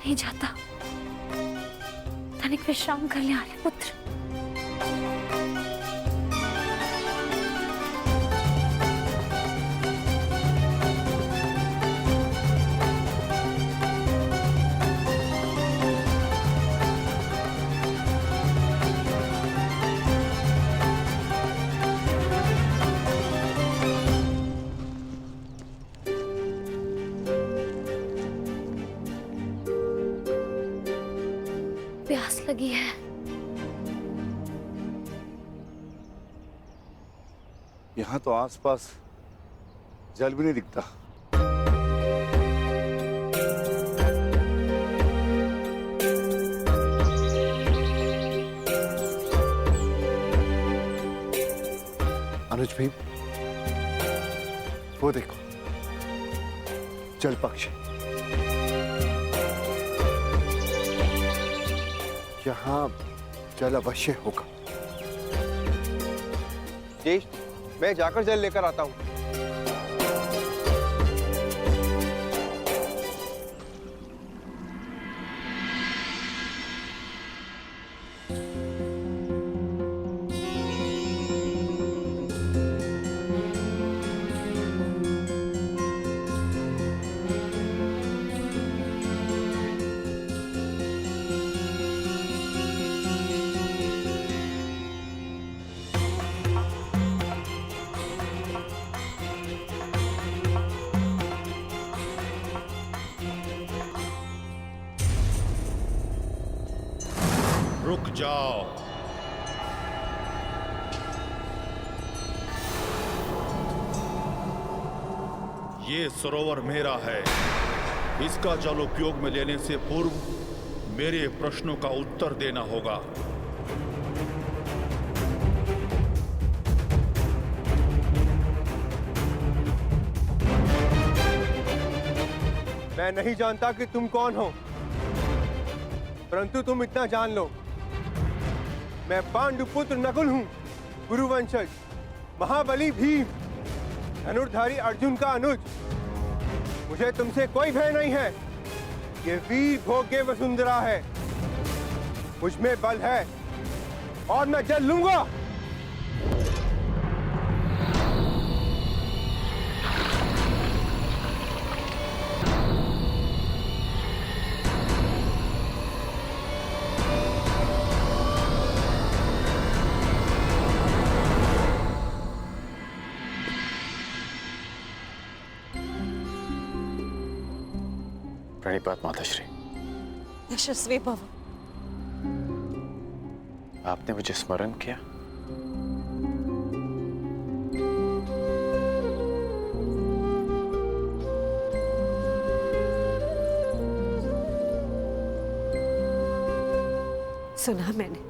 नहीं जाता। तनिक विश्राम कर ले आर्य पुत्र। प्यास लगी है। यहाँ तो आसपास जल भी नहीं दिखता। अनुज भाई, वो देखो जल पक्षी। यहाँ जल अवश्य होगा। जी, मैं जाकर जल लेकर आता हूँ। रुक जाओ। ये सरोवर मेरा है। इसका जल उपयोग में लेने से पूर्व मेरे प्रश्नों का उत्तर देना होगा। मैं नहीं जानता कि तुम कौन हो, परंतु तुम इतना जान लो, मैं पांडुपुत्र नकुल हूं, गुरुवंशज, महाबली भीम, धनुर्धारी अर्जुन का अनुज। मुझे तुमसे कोई भय नहीं है। ये वीर भोग्य वसुंधरा है। मुझ में बल है और मैं जल लूंगा। प्रणिपात माताश्री। यशस्वी भव। आपने मुझे स्मरण किया? सुना मैंने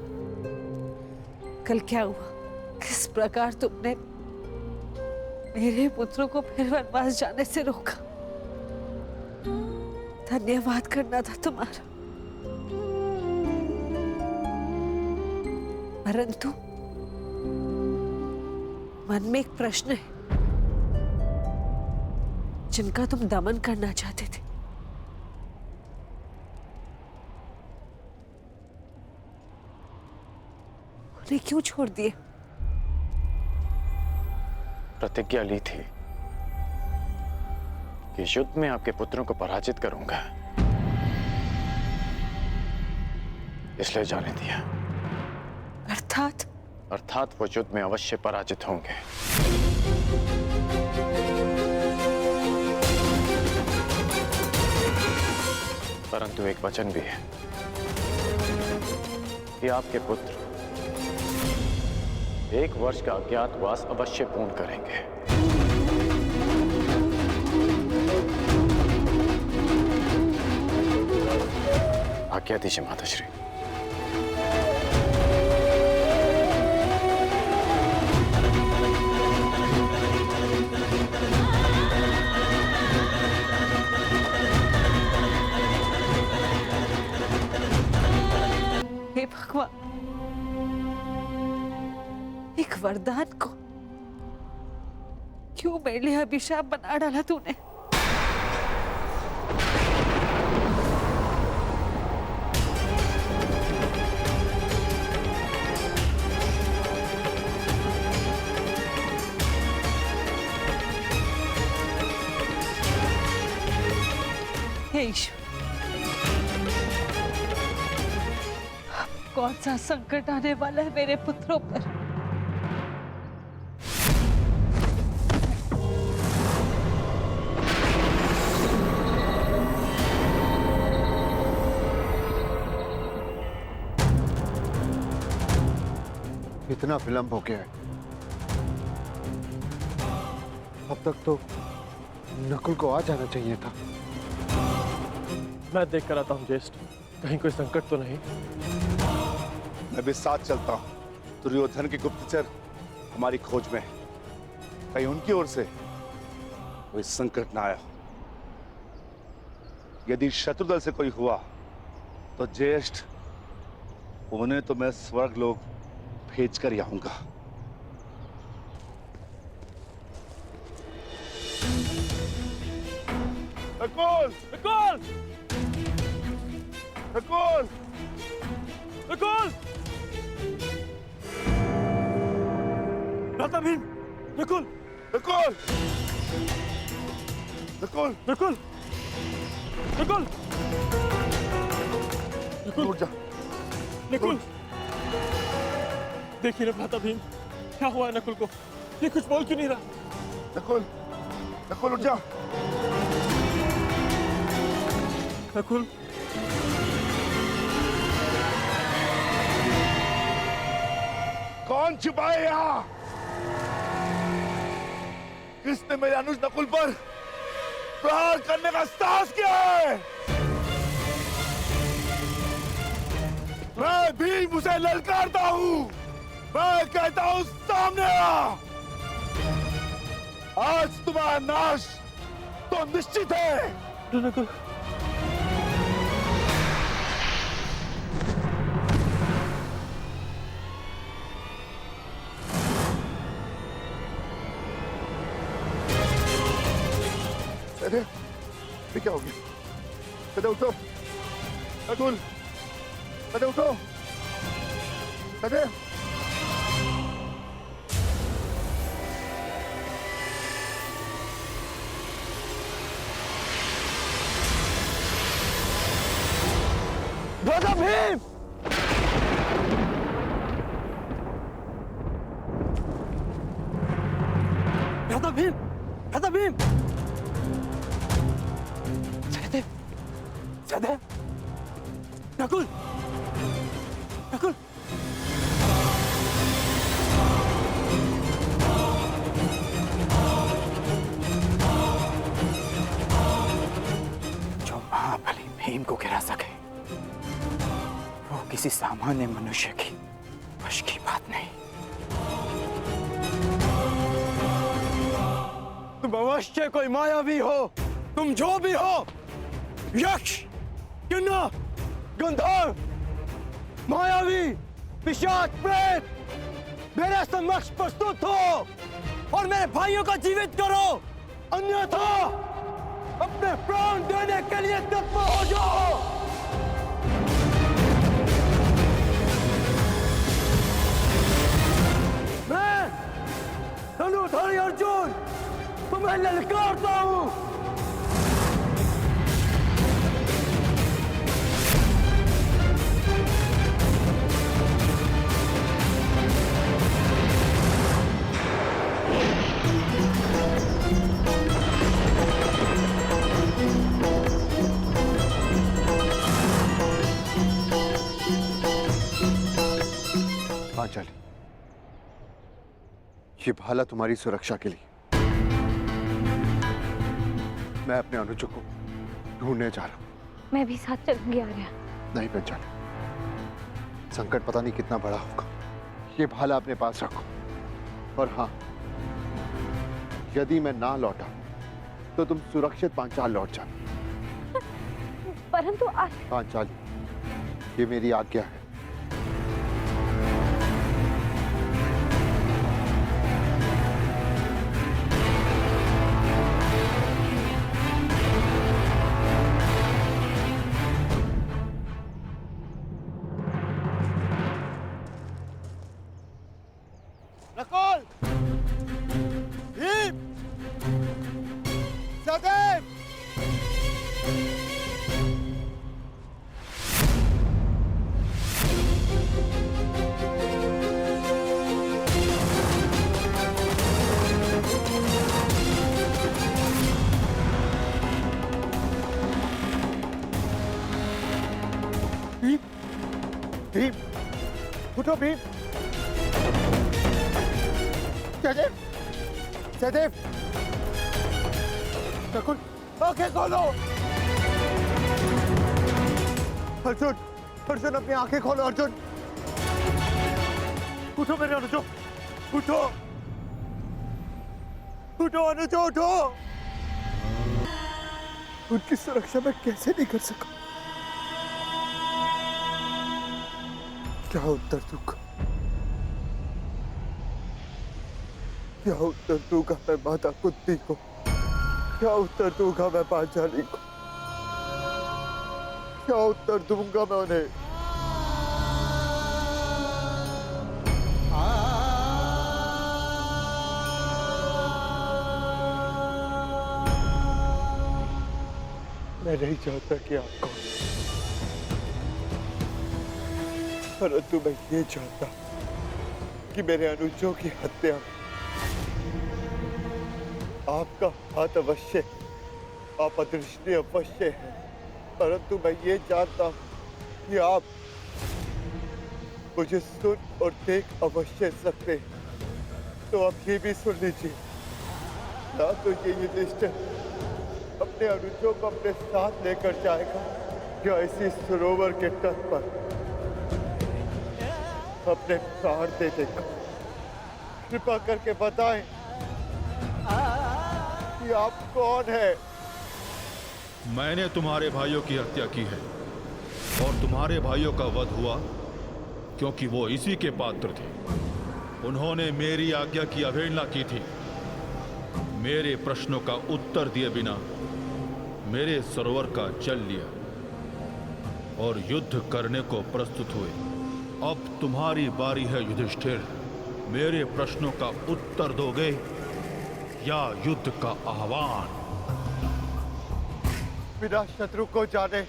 कल क्या हुआ, किस प्रकार तुमने मेरे पुत्रों को फिर वनवास जाने से रोका। धन्यवाद करना था तुम्हारा, परंतु मन में एक प्रश्न है जिनका तुम दमन करना चाहते थे। उन्हें क्यों छोड़ दिए? प्रतिज्ञा ली थी कि युद्ध में आपके पुत्रों को पराजित करूंगा, इसलिए जाने दिया। अर्थात वो युद्ध में अवश्य पराजित होंगे। परंतु एक वचन भी है कि आपके पुत्र 1 वर्ष का अज्ञातवास अवश्य पूर्ण करेंगे। आज्ञा दीजिए माताश्री। हे भगवान, एक वरदान को क्यों मेरे लिए अभिशाप बना डाला तूने? ईश्वर, अब कौन सा संकट आने वाला है मेरे पुत्रों पर? इतना विलंब हो गया है। अब तक तो नकुल को आ जाना चाहिए था। मैं देख कर आता हूँ ज्येष्ठ, कहीं कोई संकट तो नहीं। मैं भी साथ चलता हूँ। दुर्योधन के गुप्तचर हमारी खोज में है। कहीं उनकी ओर से कोई संकट ना आया। यदि शत्रुदल से कोई हुआ तो ज्येष्ठ उन्हें तो मैं स्वर्ग लोक भेज कर ही आऊंगा। नकुल! नकुल! नकुल! नकुल! भ्राता भीम! नकुल! नकुल! नकुल! नकुल! नकुल! नकुल! उठ जा। नकुल! देखिए ना भ्राता भीम, क्या हुआ है नकुल को? ये कुछ बोल क्यों नहीं रहा? नकुल! नकुल उठ जा। नकुल! कौन छिपाए यहाँ? किसने मेरे अनुज नकुल पर प्रहार करने का साहस किया है? मैं भी उसे ललकारता हूँ। मैं कहता हूँ सामने आ। आज तुम्हारा नाश तो निश्चित है। नकुल! अरे ये क्या हो गया? कदे उठो। नकुल! कदे उठो। कदे। भ्राता भीम! भ्राता भीम! भ्राता भीम! सहदेव! सहदेव! नकुल! नकुल! जो महाबली भीम को गिरा सके वो किसी सामान्य मनुष्य की वश की बात नहीं। तुम अवश्य कोई मायावी हो, तुम जो भी हो, यक्ष, किन्नर, गंधर्व, मायावी, पिशाच, प्रेत, मेरे समक्ष प्रस्तुत हो और मेरे भाइयों को जीवित करो, अन्यथा अपने प्राण देने के लिए तत्पर हो जाओ। मैं धनुधारी अर्जुन तुम्हें ललकारता हूं। पांचाली, ये भाला तुम्हारी सुरक्षा के लिए। मैं अपने अनुजों को ढूंढने जा रहा हूं। मैं भी साथ चलूंगी आर्या। नहीं पांचाली, संकट पता नहीं कितना बड़ा होगा। ये भाला अपने पास रखो। और हाँ, यदि मैं ना लौटा तो तुम सुरक्षित पांचाल लौट जाना। परंतु पांचाली, ये मेरी आज्ञा है। नकुल! भीम! सहदेव! भीम, भीम, उठो भीम। सहदेव, सहदेव, नकुल, आंखें खोलो। अर्जुन, अर्जुन अपनी आंखें खोलो अर्जुन। उठो मेरे अनुजो, उठो, उठो अनुजो, उठो। उनकी सुरक्षा मैं कैसे नहीं कर सका? क्या उत्तर दूंगा? क्या उत्तर दूंगा मैं माता कुंती को? क्या उत्तर दूंगा मैं पांचाली को? क्या उत्तर दूंगा मैं उन्हें? मैं नहीं चाहता कि आप कौन, परंतु मैं ये चाहता कि मेरे अनुजों की हत्या आपका हाथ अवश्य, आप अदृष्टि अवश्य है, परंतु मैं ये जानता हूं कि आप मुझे सुन और देख अवश्य सकते हैं। तो आप ये भी सुन लीजिए, ना तो ये युधिष्ठिर अपने अनुजों को अपने साथ लेकर जाएगा या इसी सरोवर के तट पर अपने प्राण दे देगा। कृपा करके बताएं कि आप कौन है? मैंने तुम्हारे भाइयों की हत्या की है और तुम्हारे भाइयों का वध हुआ क्योंकि वो इसी के पात्र थे। उन्होंने मेरी आज्ञा की अवहेलना की थी। मेरे प्रश्नों का उत्तर दिए बिना मेरे सरोवर का जल लिया और युद्ध करने को प्रस्तुत हुए। अब तुम्हारी बारी है युधिष्ठिर। मेरे प्रश्नों का उत्तर दोगे या युद्ध का आह्वान? बिना शत्रु को जाने,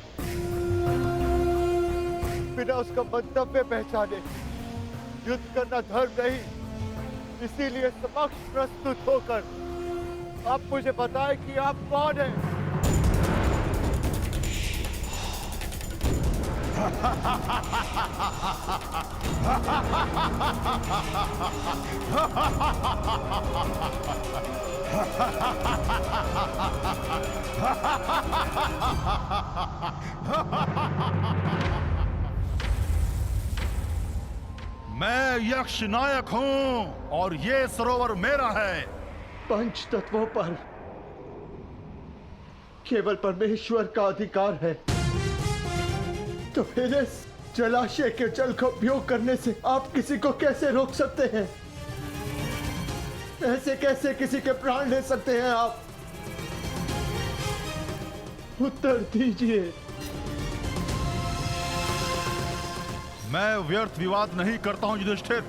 बिना उसका मंतव्य पहचाने युद्ध करना धर्म नहीं। इसीलिए समक्ष प्रस्तुत होकर आप मुझे बताएं कि आप कौन हैं? मैं यक्ष नायक हूं और ये सरोवर मेरा है। पंच तत्वों पर केवल परमेश्वर का अधिकार है, तो फिर इस जलाशय के जल का उपयोग करने से आप किसी को कैसे रोक सकते हैं? ऐसे कैसे किसी के प्राण ले सकते हैं आप? उत्तर दीजिए। मैं व्यर्थ विवाद नहीं करता हूं युधिष्ठिर।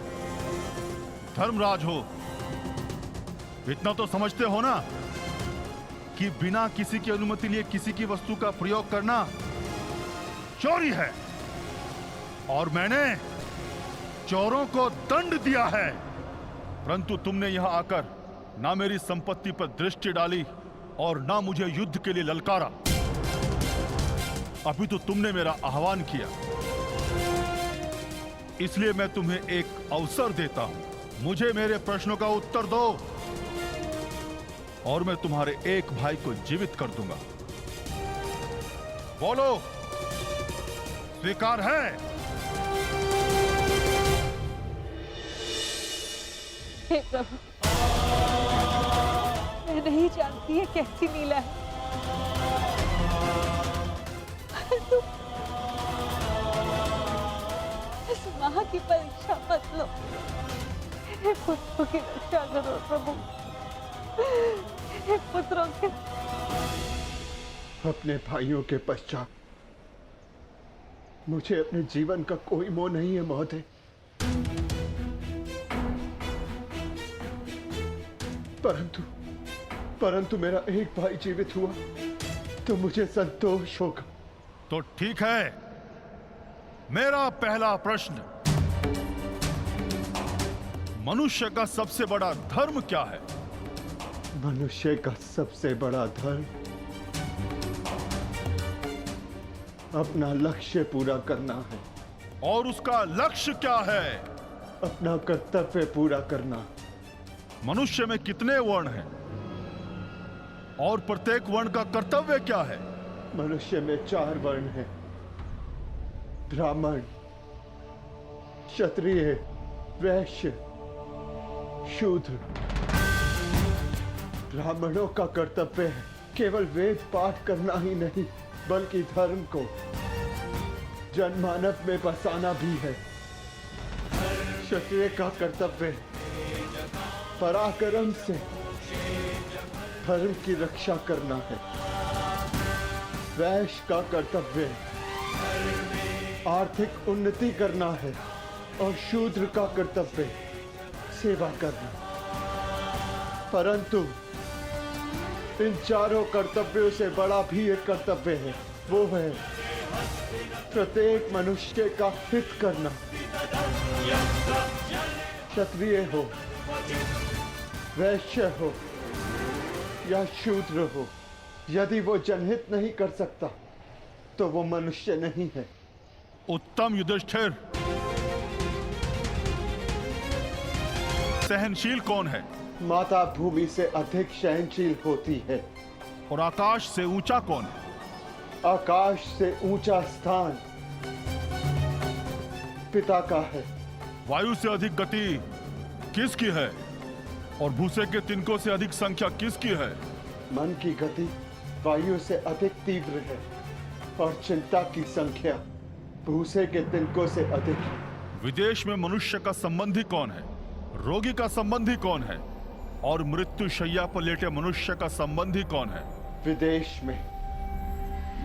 धर्मराज हो, इतना तो समझते हो ना कि बिना किसी की अनुमति लिए किसी की वस्तु का प्रयोग करना चोरी है और मैंने चोरों को दंड दिया है। परंतु तुमने यहां आकर ना मेरी संपत्ति पर दृष्टि डाली और ना मुझे युद्ध के लिए ललकारा। अभी तो तुमने मेरा आह्वान किया, इसलिए मैं तुम्हें एक अवसर देता हूं। मुझे मेरे प्रश्नों का उत्तर दो और मैं तुम्हारे एक भाई को जीवित कर दूंगा। बोलो, स्वीकार है? हे प्रभु, मैं नहीं जानती है कैसी लीला है, परंतु इस मां की परीक्षा मत लो। मेरे पुत्रों की रक्षा करो प्रभु, मेरे पुत्रों के। अपने भाइयों के पश्चात मुझे अपने जीवन का कोई मोह नहीं है महोदय। परंतु मेरा एक भाई जीवित हुआ तो मुझे संतोष होगा। तो ठीक है, मेरा पहला प्रश्न, मनुष्य का सबसे बड़ा धर्म क्या है? मनुष्य का सबसे बड़ा धर्म अपना लक्ष्य पूरा करना है। और उसका लक्ष्य क्या है? अपना कर्तव्य पूरा करना। मनुष्य में कितने वर्ण हैं? और प्रत्येक वर्ण का कर्तव्य क्या है? मनुष्य में 4 वर्ण हैं: ब्राह्मण, क्षत्रिय, वैश्य, शूद्र। ब्राह्मणों का कर्तव्य है केवल वेद पाठ करना ही नहीं, बल्कि धर्म को जनमानव में बसाना भी है। क्षत्रिय का कर्तव्य पराक्रम से धर्म की रक्षा करना है। वैश्य का कर्तव्य आर्थिक उन्नति करना है और शूद्र का कर्तव्य सेवा करना। परंतु इन चारों कर्तव्यों से बड़ा भी एक कर्तव्य है, वो है प्रत्येक मनुष्य का हित करना। क्षत्रिय हो, वैश्य हो या शूद्र हो, यदि वो जनहित नहीं कर सकता तो वो मनुष्य नहीं है। उत्तम युधिष्ठिर, सहनशील कौन है? माता भूमि से अधिक सहनशील होती है। और आकाश से ऊंचा कौन है? आकाश से ऊंचा स्थान पिता का है। वायु से अधिक गति किसकी है? और भूसे के तिनकों से अधिक संख्या किसकी है? मन की गति वायु से अधिक तीव्र है और चिंता की संख्या भूसे के तिनकों से अधिक है। विदेश में मनुष्य का संबंधी कौन है? रोगी का संबंधी कौन है? और मृत्यु शैया पर लेटे मनुष्य का संबंधी कौन है? विदेश में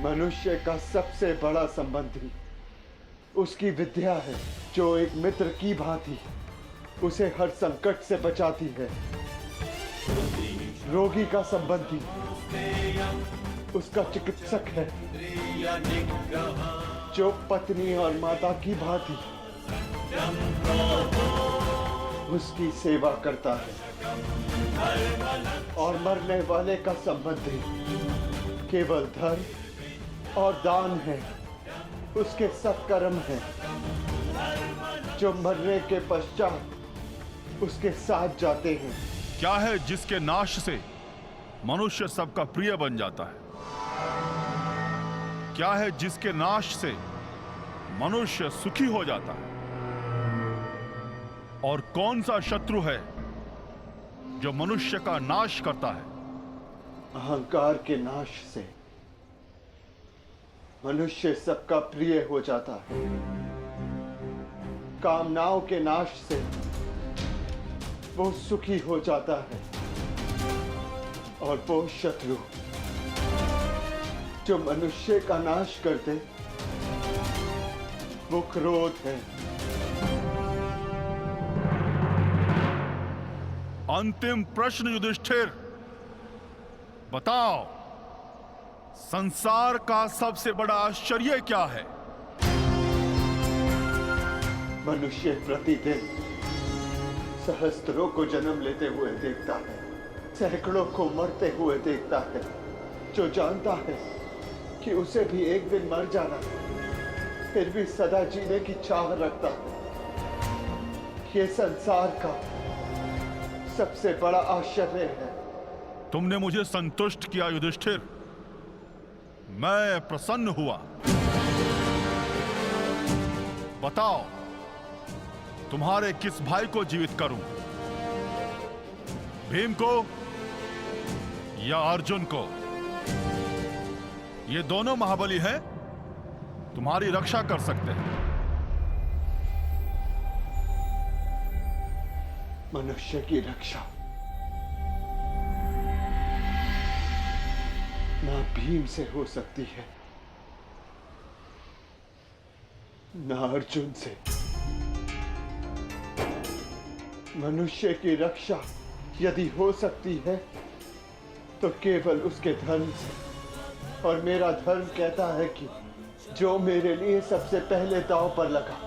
मनुष्य का सबसे बड़ा संबंधी उसकी विद्या है, जो एक मित्र की भांति उसे हर संकट से बचाती है। रोगी का संबंधी उसका चिकित्सक है, जो पत्नी और माता की भांति उसकी सेवा करता है। और मरने वाले का संबंधी केवल धर्म और दान है, उसके सत्कर्म है, जो मरने के पश्चात उसके साथ जाते हैं। क्या है जिसके नाश से मनुष्य सबका प्रिय बन जाता है? क्या है जिसके नाश से मनुष्य सुखी हो जाता है? और कौन सा शत्रु है जो मनुष्य का नाश करता है? अहंकार के नाश से मनुष्य सबका प्रिय हो जाता है। कामनाओं के नाश से वो सुखी हो जाता है। और वो शत्रु जो मनुष्य का नाश करते, वो क्रोध है। अंतिम प्रश्न युधिष्ठिर, बताओ, संसार का सबसे बड़ा आश्चर्य क्या है? मनुष्य प्रतिदिन सहस्त्रों को जन्म लेते हुए देखता है, सैकड़ों को मरते हुए देखता है, जो जानता है कि उसे भी एक दिन मर जाना है, फिर भी सदा जीने की चाह रखता है। ये संसार का सबसे बड़ा आश्चर्य है। तुमने मुझे संतुष्ट किया युधिष्ठिर, मैं प्रसन्न हुआ। बताओ, तुम्हारे किस भाई को जीवित करूं? भीम को या अर्जुन को? ये दोनों महाबली हैं, तुम्हारी रक्षा कर सकते हैं। मनुष्य की रक्षा ना भीम से हो सकती है, ना अर्जुन से। मनुष्य की रक्षा यदि हो सकती है तो केवल उसके धर्म से। और मेरा धर्म कहता है कि जो मेरे लिए सबसे पहले दांव पर लगा,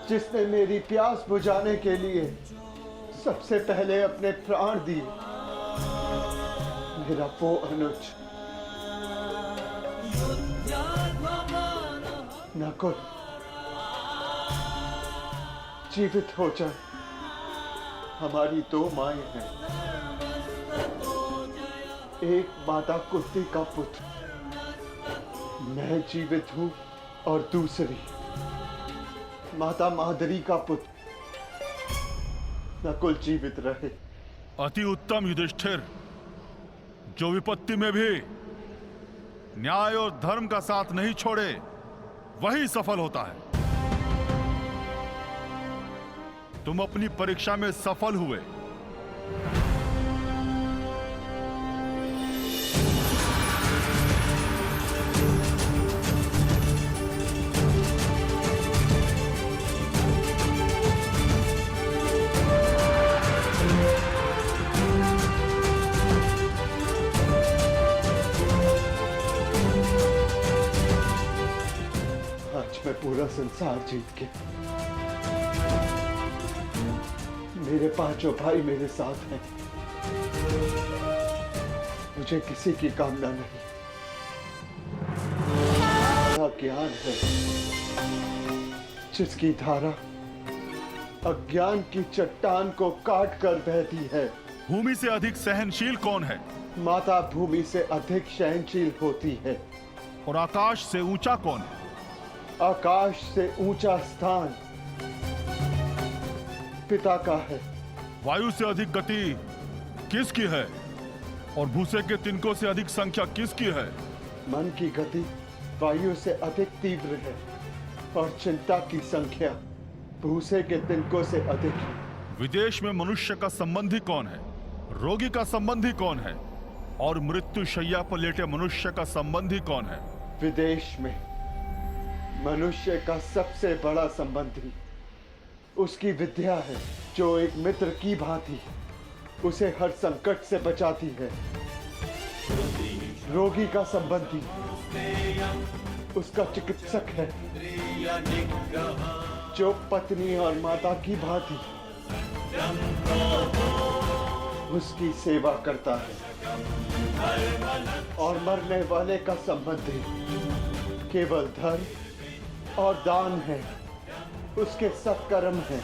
जिसने मेरी प्यास बुझाने के लिए सबसे पहले अपने प्राण दिए, मेरा वो अनुज। नकुल, जीवित हो जाए। हमारी दो माएं हैं, एक माता कुंती का पुत्र, मैं जीवित हूं, और दूसरी माता मादरी का पुत्र। नकुल जीवित रहे। अति उत्तम युधिष्ठिर, जो विपत्ति में भी न्याय और धर्म का साथ नहीं छोड़े वही सफल होता है। तुम अपनी परीक्षा में सफल हुए। आज मैं पूरा संसार जीत के, मेरे पांचों भाई मेरे साथ हैं। मुझे किसी की कामना नहीं। मेरा ज्ञान है जिसकी धारा अज्ञान की चट्टान को काट कर बहती है। भूमि से अधिक सहनशील कौन है? माता भूमि से अधिक सहनशील होती है। और आकाश से ऊंचा कौन है? आकाश से ऊंचा स्थान पिता का है। वायु से अधिक गति किसकी है? और भूसे के तिनकों से अधिक संख्या किसकी है? मन की गति वायु से अधिक तीव्र है, और चिंता की संख्या भूसे के तिनकों से अधिक है। विदेश में मनुष्य का संबंधी कौन है? रोगी का संबंधी कौन है? और मृत्यु शैया पर लेटे मनुष्य का संबंधी कौन है? विदेश में मनुष्य का सबसे बड़ा संबंधी उसकी विद्या है, जो एक मित्र की भांति उसे हर संकट से बचाती है। रोगी का संबंधी उसका चिकित्सक है, जो पत्नी और माता की भांति उसकी सेवा करता है। और मरने वाले का संबंधी केवल धर्म और दान है, उसके सत्कर्म हैं।